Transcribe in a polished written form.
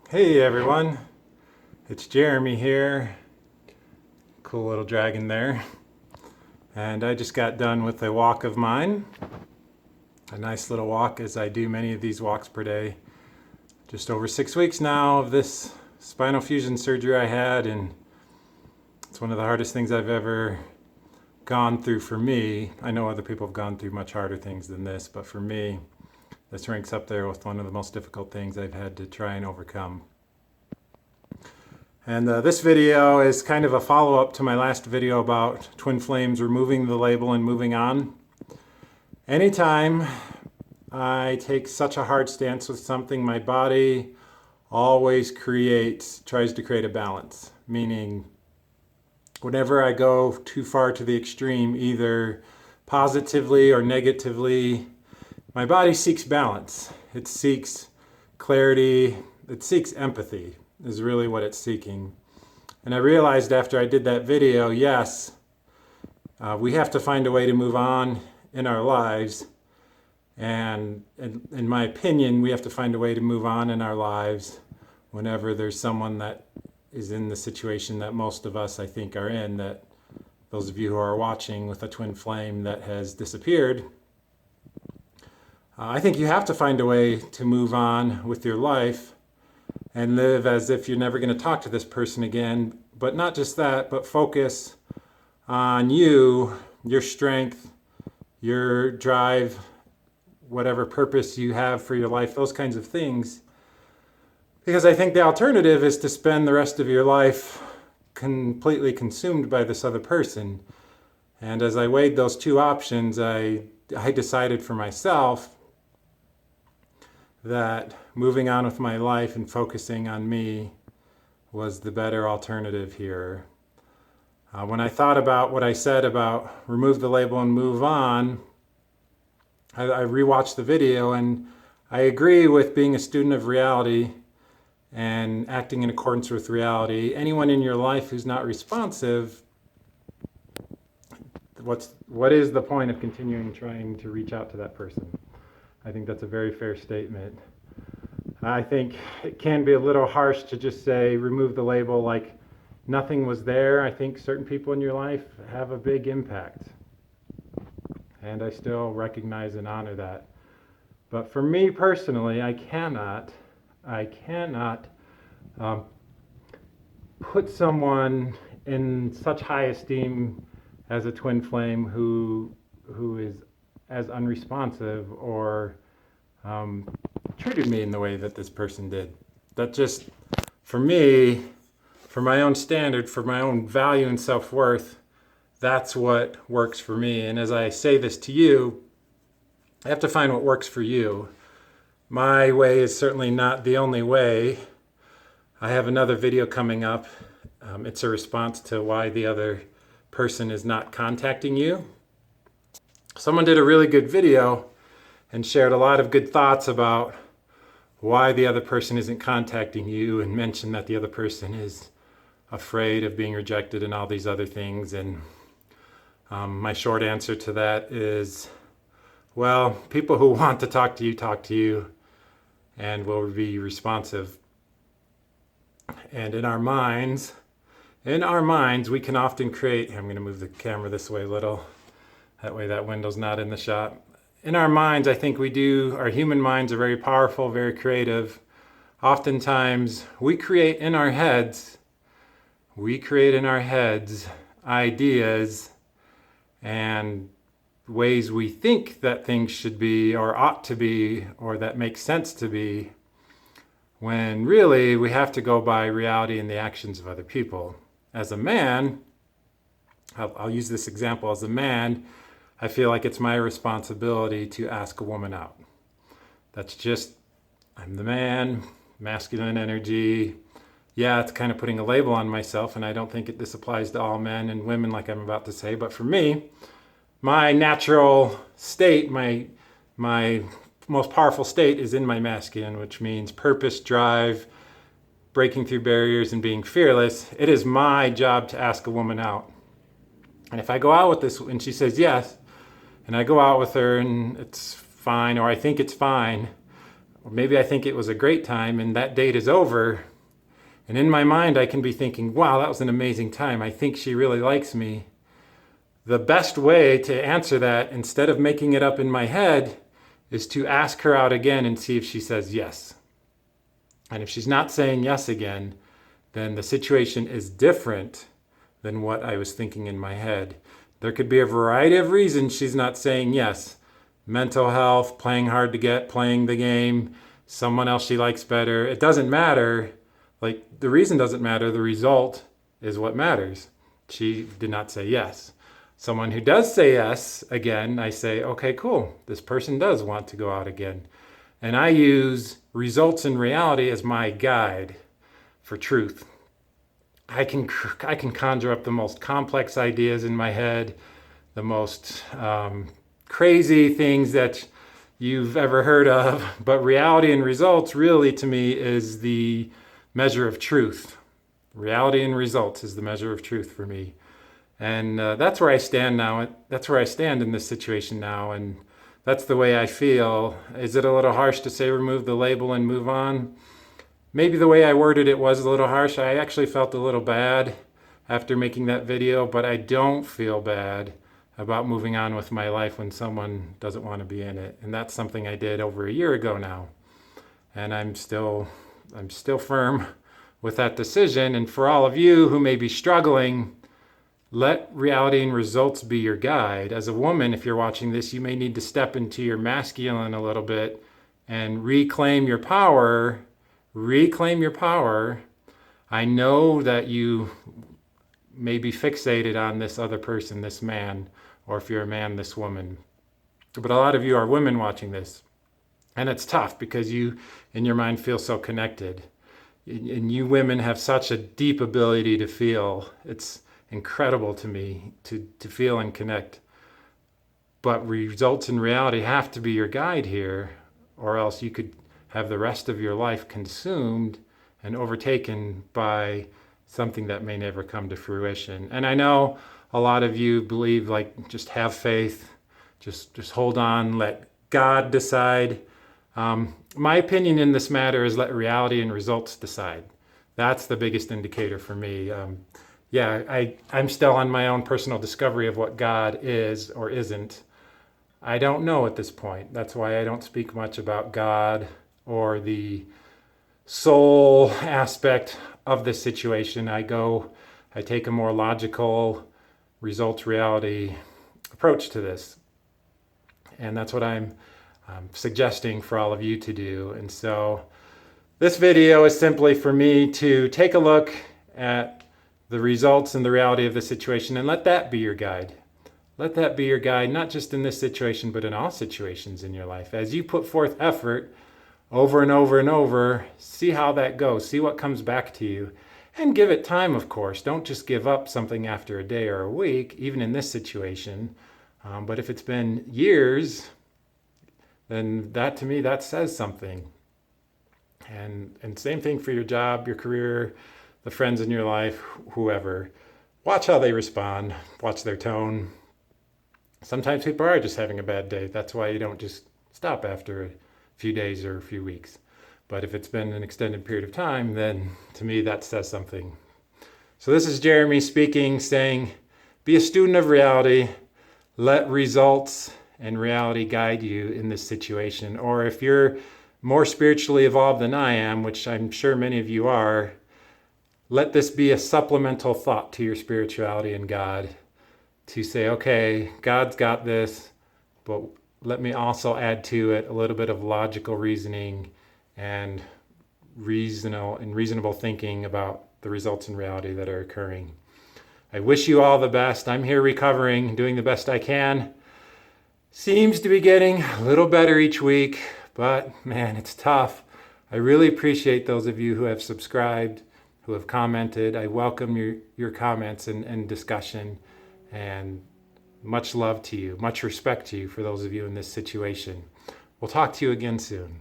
Hey everyone, it's Jeremy here. Cool little dragon there. And I just got done with a walk of mine. A nice little walk, as I do many of these walks per day. Just over 6 weeks now of this spinal fusion surgery I had, and it's one of the hardest things I've ever gone through for me. I know other people have gone through much harder things than this, but for me, this ranks up there with one of the most difficult things I've had to try and overcome. And this video is kind of a follow-up to my last video about twin flames, removing the label and moving on. Anytime I take such a hard stance with something, my body always tries to create a balance. Meaning, whenever I go too far to the extreme, either positively or negatively, my body seeks balance. It seeks clarity. It seeks empathy, is really what it's seeking. And I realized after I did that video, yes, we have to find a way to move on in our lives. And in my opinion, we have to find a way to move on in our lives whenever there's someone that is in the situation that most of us, I think, are in, that those of you who are watching with a twin flame that has disappeared. I think you have to find a way to move on with your life and live as if you're never going to talk to this person again. But not just that, but focus on you, your strength, your drive, whatever purpose you have for your life, those kinds of things. Because I think the alternative is to spend the rest of your life completely consumed by this other person. And as I weighed those two options, I decided for myself that moving on with my life and focusing on me was the better alternative here. When I thought about what I said about remove the label and move on, I rewatched the video, and I agree with being a student of reality and acting in accordance with reality. Anyone in your life who's not responsive, what is the point of continuing trying to reach out to that person? I think that's a very fair statement. I think it can be a little harsh to just say remove the label like nothing was there. I think certain people in your life have a big impact, and I still recognize and honor that. But for me personally, I cannot put someone in such high esteem as a twin flame who is as unresponsive or treated me in the way that this person did. That just, for me, for my own standard, for my own value and self-worth, that's what works for me. And as I say this to you, I have to find what works for you. My way is certainly not the only way. I have another video coming up. It's a response to why the other person is not contacting you. Someone did a really good video and shared a lot of good thoughts about why the other person isn't contacting you, and mentioned that the other person is afraid of being rejected and all these other things. And my short answer to that is, well, people who want to talk to you and will be responsive. And in our minds, we can often create, I'm going to move the camera this way a little, that way that window's not in the shot. In our minds, I think our human minds are very powerful, very creative. Oftentimes, we create in our heads ideas and ways we think that things should be or ought to be or that make sense to be, when really we have to go by reality and the actions of other people. As a man, I'll use this example. As a man, I feel like it's my responsibility to ask a woman out. That's just, I'm the man, masculine energy. Yeah, it's kind of putting a label on myself, and I don't think this applies to all men and women like I'm about to say, but for me, my natural state, my most powerful state is in my masculine, which means purpose, drive, breaking through barriers, and being fearless. It is my job to ask a woman out. And if I go out with this and she says yes, and I go out with her and it's fine, or I think it's fine, Or maybe I think it was a great time and that date is over. And in my mind, I can be thinking, wow, that was an amazing time. I think she really likes me. The best way to answer that, instead of making it up in my head, is to ask her out again and see if she says yes. And if she's not saying yes again, then the situation is different than what I was thinking in my head. There could be a variety of reasons she's not saying yes. Mental health, playing hard to get, playing the game, someone else she likes better. It doesn't matter. Like, the reason doesn't matter. The result is what matters. She did not say yes. Someone who does say yes, again, I say, okay, cool. This person does want to go out again. And I use results in reality as my guide for truth. I can conjure up the most complex ideas in my head, the most crazy things that you've ever heard of, but reality and results really to me is the measure of truth. Reality and results is the measure of truth for me. And that's where I stand now. That's where I stand in this situation now. And that's the way I feel. Is it a little harsh to say remove the label and move on? Maybe the way I worded it was a little harsh. I actually felt a little bad after making that video, but I don't feel bad about moving on with my life when someone doesn't want to be in it. And that's something I did over a year ago now. And I'm still firm with that decision. And for all of you who may be struggling, let reality and results be your guide. As a woman, if you're watching this, you may need to step into your masculine a little bit and reclaim your power. Reclaim your power. I know that you may be fixated on this other person, this man, or if you're a man, this woman. But a lot of you are women watching this. And it's tough because you, in your mind, feel so connected. And you women have such a deep ability to feel. It's incredible to me to feel and connect. But results in reality have to be your guide here, or else you could have the rest of your life consumed and overtaken by something that may never come to fruition. And I know a lot of you believe, like, just have faith, just hold on, let God decide. My opinion in this matter is let reality and results decide. That's the biggest indicator for me. I'm still on my own personal discovery of what God is or isn't. I don't know at this point. That's why I don't speak much about God or the soul aspect of this situation. I take a more logical, results reality approach to this. And that's what I'm suggesting for all of you to do. And so this video is simply for me to take a look at the results and the reality of the situation and let that be your guide. Let that be your guide, not just in this situation, but in all situations in your life. As you put forth effort over and over and over, see how that goes. See what comes back to you. And give it time, of course. Don't just give up something after a day or a week, even in this situation. But if it's been years, then that, to me, that says something. And same thing for your job, your career, the friends in your life, whoever. Watch how they respond. Watch their tone. Sometimes people are just having a bad day. That's why you don't just stop after a few days or a few weeks. But if it's been an extended period of time, then to me that says something. So this is Jeremy speaking, saying, be a student of reality. Let results and reality guide you in this situation. Or if you're more spiritually evolved than I am, which I'm sure many of you are, let this be a supplemental thought to your spirituality and God, to say, okay, God's got this, but let me also add to it a little bit of logical reasoning and reasonable thinking about the results in reality that are occurring. I wish you all the best. I'm here recovering, doing the best I can. Seems to be getting a little better each week, but man, it's tough. I really appreciate those of you who have subscribed, who have commented. I welcome your comments and discussion, and much love to you, much respect to you for those of you in this situation. We'll talk to you again soon.